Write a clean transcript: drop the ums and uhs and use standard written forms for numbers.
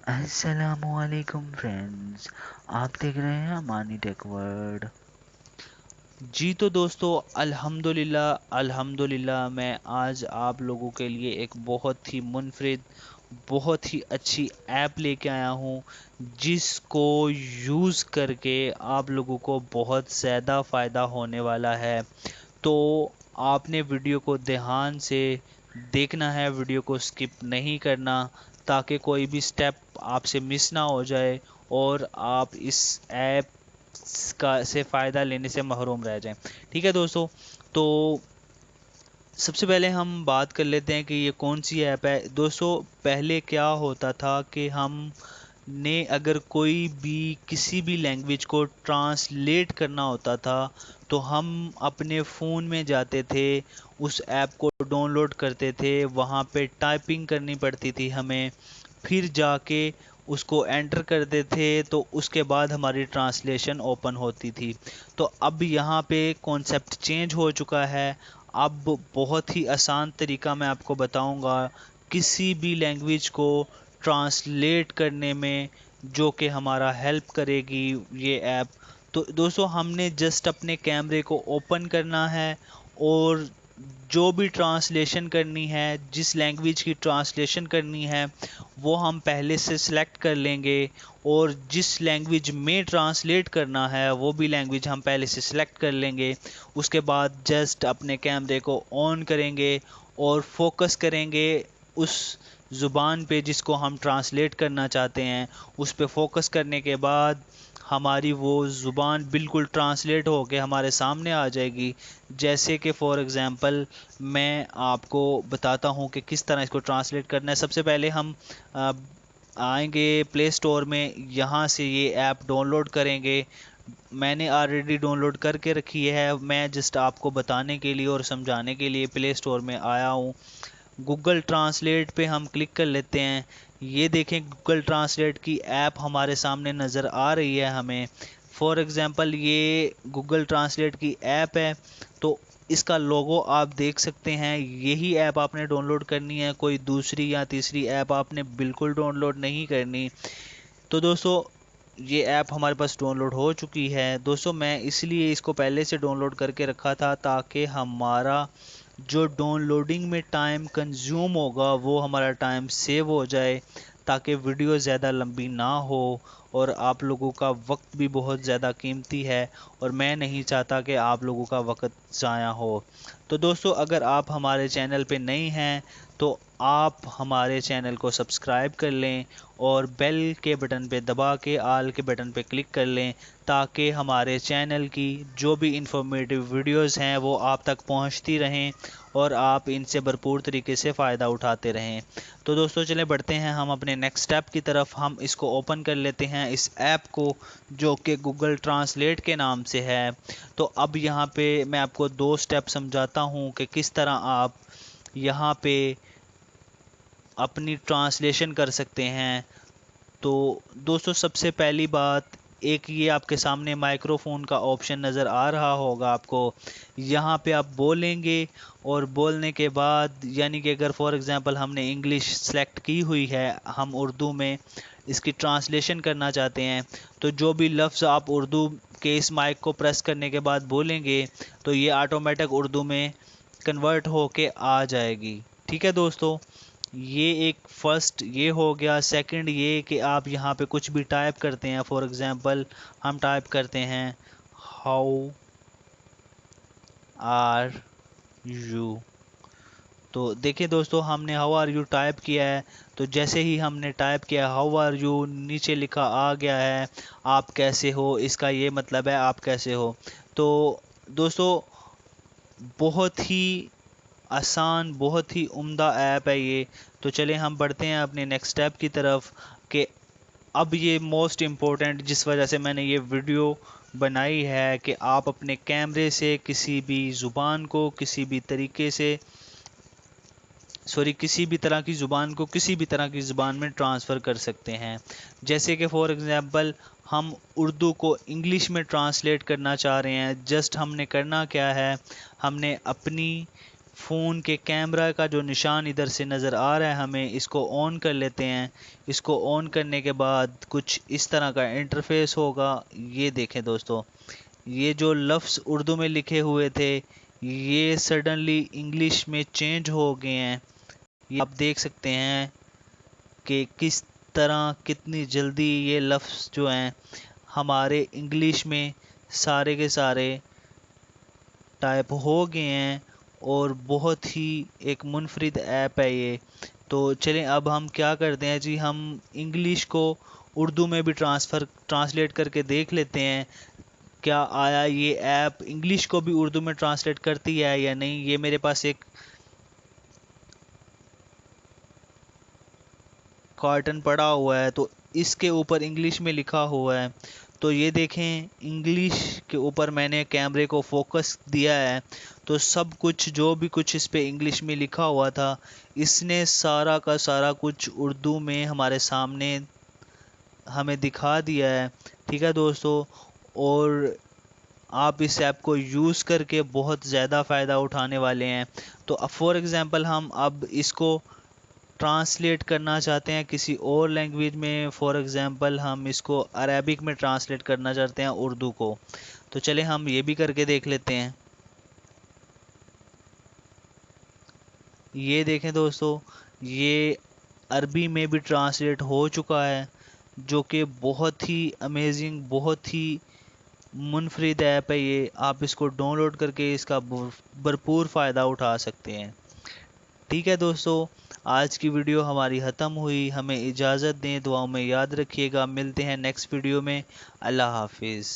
السلام علیکم فرینڈز، آپ دیکھ رہے ہیں مانی ٹیک ورڈ۔ جی تو دوستو، الحمدللہ میں آج آپ لوگوں کے لیے ایک بہت ہی منفرد، بہت ہی اچھی ایپ لے کے آیا ہوں، جس کو یوز کر کے آپ لوگوں کو بہت زیادہ فائدہ ہونے والا ہے۔ تو آپ نے ویڈیو کو دھیان سے دیکھنا ہے، ویڈیو کو سکپ نہیں کرنا، تاکہ کوئی بھی سٹیپ آپ سے مس نہ ہو جائے اور آپ اس ایپ سے فائدہ لینے سے محروم رہ جائیں۔ ٹھیک ہے دوستو، تو سب سے پہلے ہم بات کر لیتے ہیں کہ یہ کون سی ایپ ہے۔ دوستو، پہلے کیا ہوتا تھا کہ ہم نے اگر کوئی بھی کسی بھی لینگویج کو ٹرانسلیٹ کرنا ہوتا تھا تو ہم اپنے فون میں جاتے تھے، اس ایپ کو ڈاؤن لوڈ کرتے تھے، وہاں پہ ٹائپنگ کرنی پڑتی تھی ہمیں، پھر جا کے اس کو انٹر کرتے تھے تو اس کے بعد ہماری ٹرانسلیشن اوپن ہوتی تھی۔ تو اب یہاں پہ کانسیپٹ چینج ہو چکا ہے۔ اب بہت ہی آسان طریقہ میں آپ کو بتاؤں گا کسی بھی لینگویج کو ٹرانسلیٹ کرنے میں، جو کہ ہمارا ہیلپ کرے گی یہ ایپ۔ تو دوستو، ہم نے جسٹ اپنے کیمرے کو اوپن کرنا ہے اور جو بھی ٹرانسلیشن کرنی ہے، جس لینگویج کی ٹرانسلیشن کرنی ہے، وہ ہم پہلے سے سلیکٹ کر لیں گے، اور جس لینگویج میں ٹرانسلیٹ کرنا ہے وہ بھی لینگویج ہم پہلے سے سلیکٹ کر لیں گے۔ اس کے بعد جسٹ اپنے کیمرے کو آن کریں گے اور فوکس کریں گے اس زبان پہ جس کو ہم ٹرانسلیٹ کرنا چاہتے ہیں۔ اس پہ فوکس کرنے کے بعد ہماری وہ زبان بالکل ٹرانسلیٹ ہو کے ہمارے سامنے آ جائے گی۔ جیسے کہ فار ایگزامپل میں آپ کو بتاتا ہوں کہ کس طرح اس کو ٹرانسلیٹ کرنا ہے۔ سب سے پہلے ہم آئیں گے پلے اسٹور میں، یہاں سے یہ ایپ ڈاؤن لوڈ کریں گے۔ میں نے آلریڈی ڈاؤن لوڈ کر کے رکھی ہے، میں جسٹ آپ کو بتانے کے لیے اور سمجھانے کے لیے پلے اسٹور میں آیا ہوں۔ گوگل ٹرانسلیٹ پہ ہم کلک کر لیتے ہیں۔ یہ دیکھیں، گوگل ٹرانسلیٹ کی ایپ ہمارے سامنے نظر آ رہی ہے ہمیں۔ فار ایگزامپل یہ گوگل ٹرانسلیٹ کی ایپ ہے، تو اس کا لوگو آپ دیکھ سکتے ہیں۔ یہی ایپ آپ نے ڈاؤن لوڈ کرنی ہے، کوئی دوسری یا تیسری ایپ آپ نے بالکل ڈاؤن لوڈ نہیں کرنی۔ تو دوستو، یہ ایپ ہمارے پاس ڈاؤن لوڈ ہو چکی ہے۔ دوستو، میں اس لیے اس کو پہلے سے ڈاؤن لوڈ کر کے رکھا تھا تاکہ ہمارا جو ڈاؤن لوڈنگ میں ٹائم کنزیوم ہوگا وہ ہمارا ٹائم سیو ہو جائے، تاکہ ویڈیو زیادہ لمبی نہ ہو، اور آپ لوگوں کا وقت بھی بہت زیادہ قیمتی ہے، اور میں نہیں چاہتا کہ آپ لوگوں کا وقت ضائع ہو۔ تو دوستو، اگر آپ ہمارے چینل پہ نئے ہیں تو آپ ہمارے چینل کو سبسکرائب کر لیں اور بیل کے بٹن پہ دبا کے آل کے بٹن پہ کلک کر لیں، تاکہ ہمارے چینل کی جو بھی انفارمیٹیو ویڈیوز ہیں وہ آپ تک پہنچتی رہیں اور آپ ان سے بھرپور طریقے سے فائدہ اٹھاتے رہیں۔ تو دوستو، چلیں بڑھتے ہیں ہم اپنے نیکسٹ سٹیپ کی طرف۔ ہم اس کو اوپن کر لیتے ہیں، اس ایپ کو، جو کہ گوگل ٹرانسلیٹ کے نام سے ہے۔ تو اب یہاں پہ میں آپ کو دو سٹیپ سمجھاتا ہوں کہ کس طرح آپ یہاں پہ اپنی ٹرانسلیشن کر سکتے ہیں۔ تو دوستو، سب سے پہلی بات، ایک یہ آپ کے سامنے مائکرو فون کا آپشن نظر آ رہا ہوگا آپ کو۔ یہاں پہ آپ بولیں گے، اور بولنے کے بعد، یعنی کہ اگر فار ایگزامپل ہم نے انگلش سلیکٹ کی ہوئی ہے، ہم اردو میں اس کی ٹرانسلیشن کرنا چاہتے ہیں، تو جو بھی لفظ آپ اردو کے اس مائک کو پریس کرنے کے بعد بولیں گے تو یہ آٹومیٹک اردو میں کنورٹ ہو کے آ جائے گی۔ ٹھیک ہے دوستو، یہ ایک فرسٹ یہ ہو گیا۔ سیکنڈ یہ کہ آپ یہاں پہ کچھ بھی ٹائپ کرتے ہیں، فار ایگزامپل ہم ٹائپ کرتے ہیں ہاؤ آر یو۔ تو دیکھیں دوستو، ہم نے ہاؤ آر یو ٹائپ کیا ہے، تو جیسے ہی ہم نے ٹائپ کیا ہاؤ آر یو، نیچے لکھا آ گیا ہے آپ کیسے ہو۔ اس کا یہ مطلب ہے آپ کیسے ہو۔ تو دوستو، بہت ہی آسان، بہت ہی عمدہ ایپ ہے یہ۔ تو چلیں ہم بڑھتے ہیں اپنے نیکسٹ سٹیپ کی طرف، کہ اب یہ موسٹ امپورٹنٹ جس وجہ سے میں نے یہ ویڈیو بنائی ہے، کہ آپ اپنے کیمرے سے کسی بھی زبان کو کسی بھی طریقے سے، کسی بھی طرح کی زبان کو کسی بھی طرح کی زبان میں ٹرانسفر کر سکتے ہیں۔ جیسے کہ فار ایگزامپل ہم اردو کو انگلش میں ٹرانسلیٹ کرنا چاہ رہے ہیں، جسٹ ہم نے کرنا کیا ہے، ہم نے اپنی فون کے کیمرہ کا جو نشان ادھر سے نظر آ رہا ہے ہمیں، اس کو آن کر لیتے ہیں۔ اس کو آن کرنے کے بعد کچھ اس طرح کا انٹرفیس ہوگا۔ یہ دیکھیں دوستو، یہ جو لفظ اردو میں لکھے ہوئے تھے یہ سڈنلی انگلش میں چینج ہو گئے ہیں۔ یہ آپ دیکھ سکتے ہیں کہ کس طرح کتنی جلدی یہ لفظ جو ہیں ہمارے انگلش میں سارے کے سارے ٹائپ ہو گئے ہیں، اور بہت ہی ایک منفرد ایپ ہے یہ۔ تو چلیں اب ہم کیا کرتے ہیں جی، ہم انگلش کو اردو میں بھی ٹرانسلیٹ کر کے دیکھ لیتے ہیں کیا آیا یہ ایپ انگلش کو بھی اردو میں ٹرانسلیٹ کرتی ہے یا نہیں۔ یہ میرے پاس ایک کارٹن پڑا ہوا ہے تو اس کے اوپر انگلش میں لکھا ہوا ہے، تو یہ دیکھیں انگلش کے اوپر میں نے کیمرے کو فوکس دیا ہے تو سب کچھ جو بھی کچھ اس پہ انگلش میں لکھا ہوا تھا اس نے سارا کا سارا کچھ اردو میں ہمارے سامنے ہمیں دکھا دیا ہے۔ ٹھیک ہے دوستو، اور آپ اس ایپ کو یوز کر کے بہت زیادہ فائدہ اٹھانے والے ہیں۔ تو اب فور ایگزامپل ہم اب اس کو ٹرانسلیٹ کرنا چاہتے ہیں کسی اور لینگویج میں، فور ایگزامپل ہم اس کو عربک میں ٹرانسلیٹ کرنا چاہتے ہیں اردو کو، تو چلیں ہم یہ بھی کر کے دیکھ لیتے ہیں۔ یہ دیکھیں دوستو، یہ عربی میں بھی ٹرانسلیٹ ہو چکا ہے، جو کہ بہت ہی امیزنگ، بہت ہی منفرد ایپ ہے یہ۔ آپ اس کو ڈاؤن لوڈ کر کے اس کا بھرپور فائدہ اٹھا سکتے ہیں۔ ٹھیک ہے دوستو، آج کی ویڈیو ہماری ختم ہوئی، ہمیں اجازت دیں، دعاؤں میں یاد رکھیے گا، ملتے ہیں نیکسٹ ویڈیو میں۔ اللہ حافظ۔